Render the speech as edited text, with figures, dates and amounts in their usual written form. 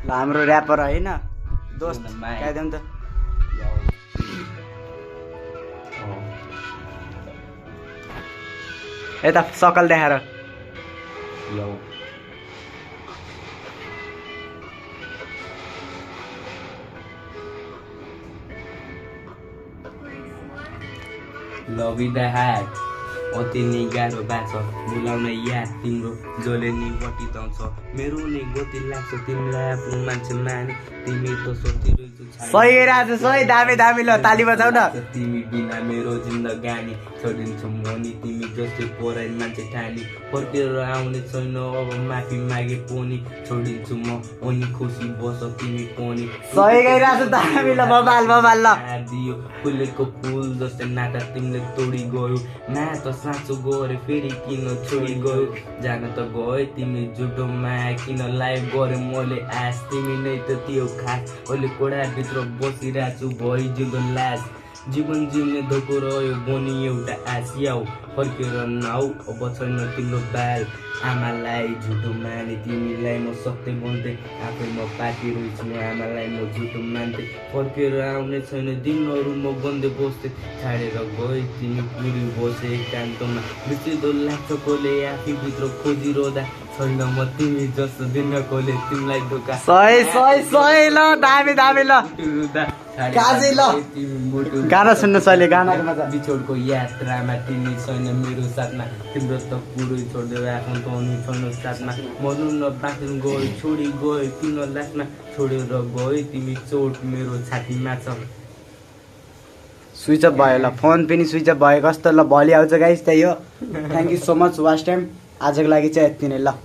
ल हाम्रो ऱ्यापर होइन दोस्त गाइदेऊ त यता सकल देखाएर Love with the hat अति नै गाह्रो बाछ बोलाउन याद तिम्रो जसले नि बटिताउँछ मेरो नै गति लाग्छ तिमीलाई आफ्नो मान्छे माने तिमी त सोची रहेछौ सही राज सही दामी दामी ल ताली बजाऊ न तिमी बिना मेरो जिन्दगानी छोडिन्छु म नि तिमी जस्तै पराई मान्छे ठानी फर्केर आउने छैन अब माफी मागे पनि छोडिन्छु म अनि खुसी बस तिमी पनि सही गइराछ दामी ल बबाल बबाल ल दियो फुलेको फुल जस्तै नाता तिमीले तोडी गयो ना त साँचो गरे फेरि किन छोडी गयो जान त गयो तिमी झुटो माया किन लाइभ गरे मैले आश तिमी नै त त्यो खास अहिले कोडाभित्र बसिरहेछु भइजिउँदो लाज जीवन जिउने धोको रह्यो बनि एउटा आसियाउ फर्केर नाउ अब छैन तिम्रो बाल आमालाई झुटो माने तिमीलाई म सत्य बोल्दै आफै म पाकी रहेछु आमालाई म झुटो मान्थे फर्केर आउने छैन दिनहरू म बन्दै बस्थे छाडेर गए तिमी पुरी बसे एकान्तमा बिर्सिँदो लाग्छ कसले आफैभित्र खोजिरहँदा छैन म तिमी जस्तो दिन कसले तिमीलाई धोका सही सही सही ल दामी दामी ल गाजी ल गाना सुन्न सहिले गानाको मजा बिछोडको यात्रामा तिमी छैन मेरो साथमा तिम्रो त पुरै छोड्दै आफ्नो त अनि छैन साथमा मर्नु न बाँच्नु गयो छोडी गयो किन लास्टमा छोडेर गयो तिमी चोट मेरो छातीमा छ स्विच अफ भयो ल फोन पनि स्विच अफ भयो कस्तो ल भोलि आउँछ गाइस त्यही हो thank you so much watch time आजको लागि चाहिँ यति नै ल